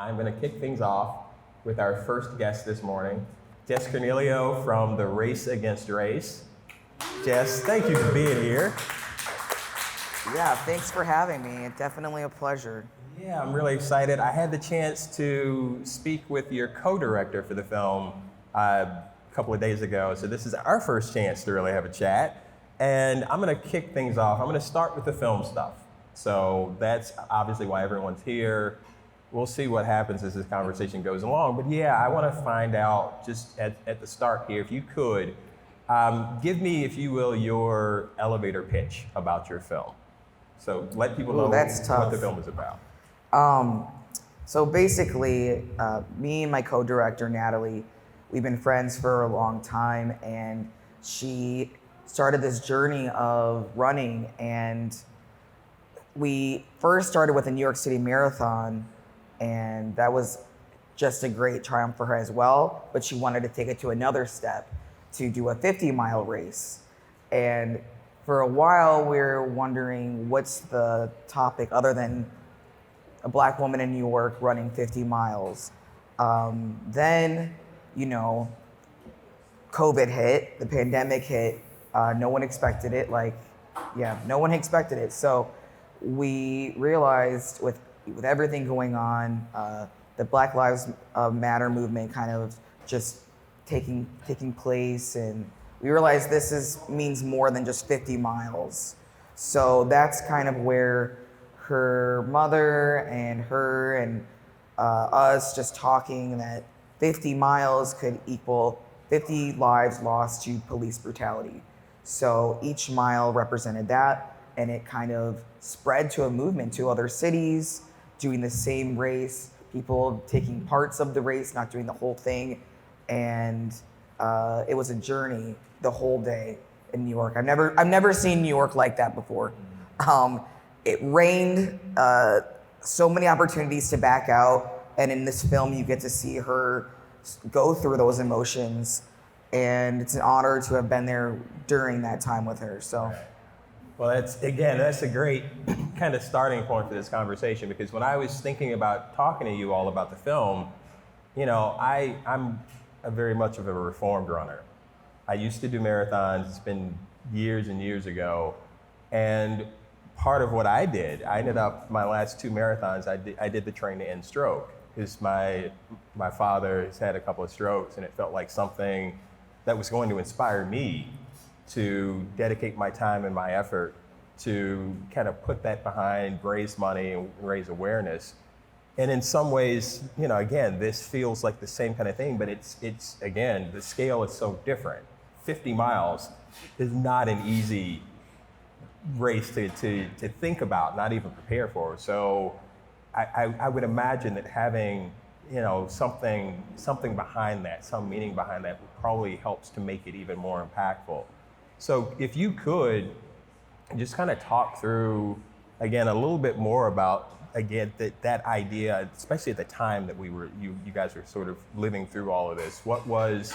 I'm going to kick things off with our first guest this morning, Jess Cornelio from the Race Against Race. Jess, thank you for being here. Yeah, thanks for having me. It's definitely a pleasure. Yeah, I'm really excited. I had the chance to speak with your co-director for the film a couple of days ago, so this is our first chance to really have a chat. And I'm going to kick things off. I'm going to start with the film stuff. So that's obviously why everyone's here. We'll see what happens as this conversation goes along. But yeah, I want to find out just at the start here, if you could, give me, if you will, your elevator pitch about your film. So let people know what the film is about. So basically, me and my co-director, Nattalyee, we've been friends for a long time, and she started this journey of running, and we first started with a New York City Marathon, and that was just a great triumph for her as well, but she wanted to take it to another step, to do a 50-mile race. And for a while, we were wondering what's the topic other than a Black woman in New York running 50 miles. Then, COVID hit, the pandemic hit. No one expected it. No one expected it. So we realized with everything going on, the Black Lives Matter movement kind of just taking place, and we realized this means more than just 50 miles. So that's kind of where her mother and her and us just talking that 50 miles could equal 50 lives lost to police brutality. So each mile represented that, and it kind of spread to a movement to other cities doing the same race, people taking parts of the race, not doing the whole thing. And it was a journey the whole day in New York. I've never seen New York like that before. It rained, so many opportunities to back out, and in this film you get to see her go through those emotions, and it's an honor to have been there during that time with her. So, well, that's a great kind of starting point for this conversation, because when I was thinking about talking to you all about the film, I'm very much of a reformed runner. I used to do marathons. It's been years and years ago, and part of what I did, I ended up, my last 2 marathons, I did the train to end stroke, because my father has had a couple of strokes, and it felt like something that was going to inspire me to dedicate my time and my effort to kind of put that behind, raise money and raise awareness. And in some ways, again, this feels like the same kind of thing, but it's again, the scale is so different. 50 miles is not an easy race to think about, not even prepare for. So I would imagine that having something behind that, some meaning behind that, probably helps to make it even more impactful. So if you could just kind of talk through again a little bit more about that idea, especially at the time that you guys were sort of living through all of this. What was,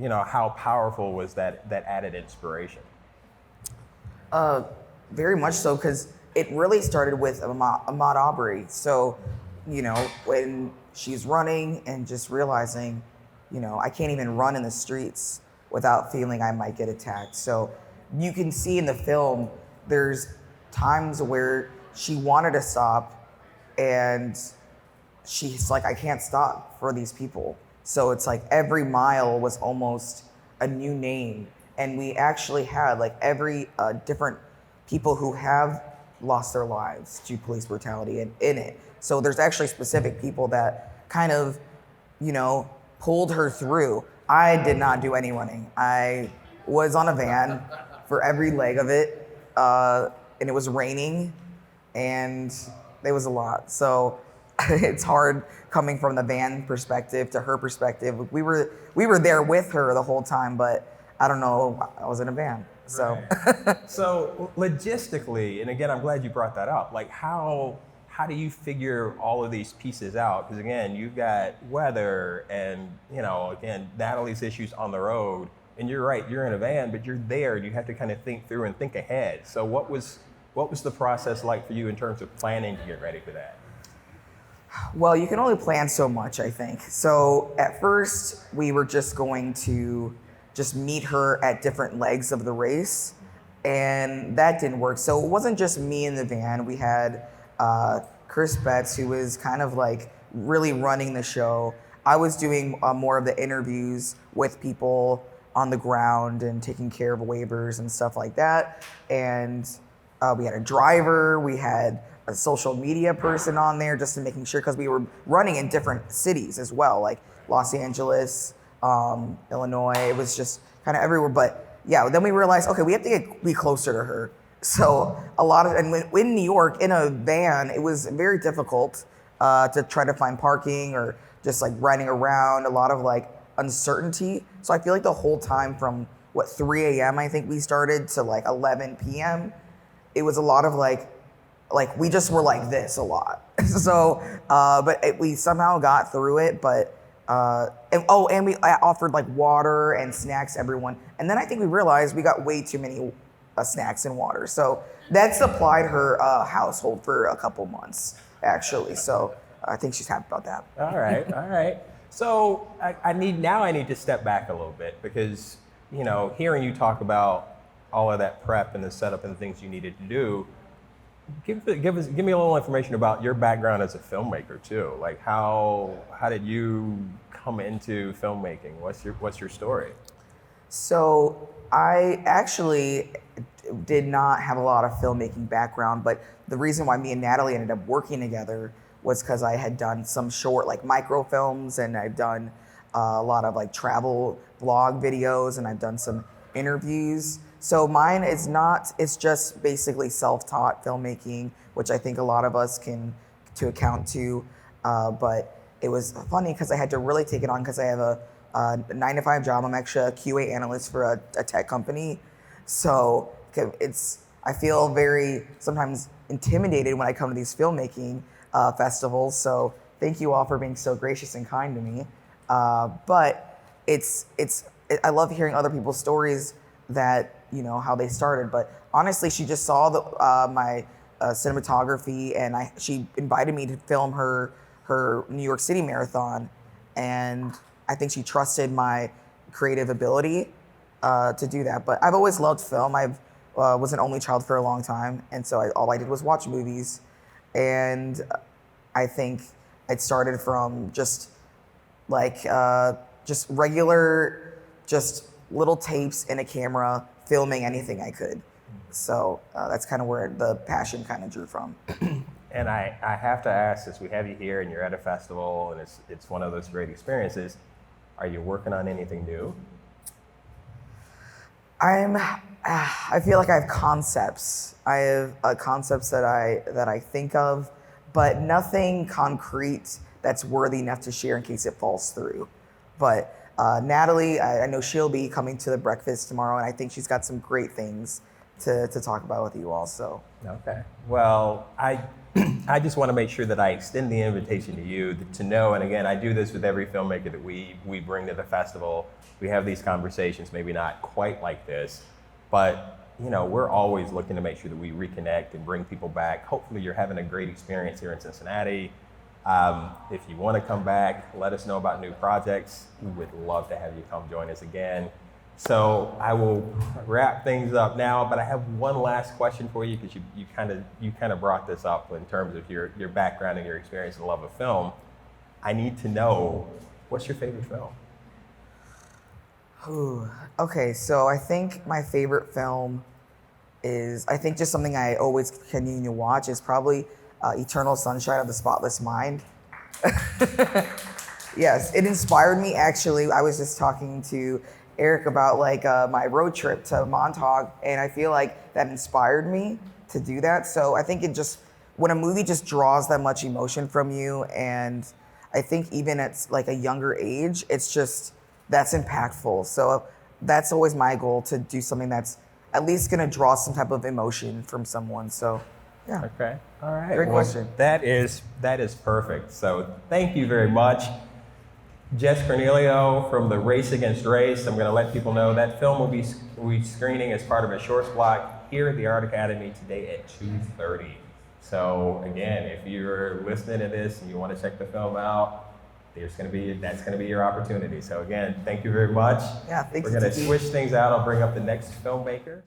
how powerful was that added inspiration? Very much so, because it really started with Ahmaud Arbery. So, when she's running and just realizing, I can't even run in the streets without feeling I might get attacked. So you can see in the film, there's times where she wanted to stop, and she's like, I can't stop for these people. So it's like every mile was almost a new name. And we actually had every different people who have lost their lives to police brutality in it. So there's actually specific people that kind of, pulled her through. I did not do any running. I was on a van for every leg of it, and it was raining, and it was a lot. So it's hard coming from the van perspective to her perspective. We were there with her the whole time, but I don't know, I was in a van. So right. So logistically, and again, I'm glad you brought that up, how do you figure all of these pieces out? Because again, you've got weather and, again, Nattalie's issues on the road, and you're right, you're in a van, but you're there and you have to kind of think through and think ahead. So what was the process like for you in terms of planning to get ready for that? Well, you can only plan so much, I think. So at first, we were just going to just meet her at different legs of the race, and that didn't work. So it wasn't just me in the van. We had Chris Betts, who was kind of like really running the show. I was doing more of the interviews with people on the ground and taking care of waivers and stuff like that. And we had a driver, we had a social media person on there just to making sure, because we were running in different cities as well, like Los Angeles, Illinois. It was just kind of everywhere. But yeah, then we realized, okay, we have to be closer to her. So and in New York, in a van, it was very difficult to try to find parking or just like riding around, a lot of like uncertainty. So I feel like the whole time from 3 a.m. I think we started to like 11 p.m. It was a lot of like we just were like this a lot. So, we somehow got through it. But and I offered like water and snacks to everyone. And then I think we realized we got way too many snacks and water. So that supplied her household for a couple months actually. So I think she's happy about that. All right. So I need to step back a little bit, because hearing you talk about all of that prep and the setup and the things you needed to do, give me a little information about your background as a filmmaker too. Like how did you come into filmmaking? What's your story? So I actually did not have a lot of filmmaking background, but the reason why me and Nattalyee ended up working together was because I had done some short like microfilms, and I've done a lot of like travel vlog videos, and I've done some interviews. So mine is not, it's just basically self-taught filmmaking, which I think a lot of us can to account to. But it was funny because I had to really take it on, because I have a 9-to-5 job. I'm actually a QA analyst for a tech company. So I feel very sometimes intimidated when I come to these filmmaking festivals. So thank you all for being so gracious and kind to me. But I love hearing other people's stories, that how they started. But honestly, she just saw my cinematography, and she invited me to film her New York City marathon, and I think she trusted my creative ability to do that. But I've always loved film. I was an only child for a long time, and so all I did was watch movies. And I think it started from just regular, just little tapes and a camera, filming anything I could. So that's kind of where the passion kind of drew from. And I have to ask, since we have you here and you're at a festival and it's one of those great experiences, are you working on anything new? I feel like I have concepts. I have concepts that I think of, but nothing concrete that's worthy enough to share in case it falls through. But Nattalyee, I know she'll be coming to the breakfast tomorrow, and I think she's got some great things to talk about with you all. So. Okay. Well, I just want to make sure that I extend the invitation to you to know, and again, I do this with every filmmaker that we bring to the festival. We have these conversations, maybe not quite like this, but we're always looking to make sure that we reconnect and bring people back. Hopefully you're having a great experience here in Cincinnati. If you want to come back, let us know about new projects. We would love to have you come join us again. So I will wrap things up now, but I have one last question for you, because you kind of brought this up in terms of your background and your experience and love of film. I need to know, what's your favorite film? Ooh, okay, so I think my favorite film is, I think just something I always continue to watch is probably Eternal Sunshine of the Spotless Mind. Yes, it inspired me actually. I was just talking to Eric about my road trip to Montauk, and I feel like that inspired me to do that. So I think when a movie just draws that much emotion from you, and I think even at like a younger age, that's impactful. So that's always my goal, to do something that's at least gonna draw some type of emotion from someone. So yeah. Okay. All right. Great question. That is perfect. So thank you very much. Jess Cornelio from the Race Against Race. I'm going to let people know that film will be screening as part of a shorts block here at the Art Academy today at 2:30. So again, if you're listening to this and you want to check the film out, that's going to be your opportunity. So again, thank you very much. Yeah, thanks. We're going to switch things out. I'll bring up the next filmmaker.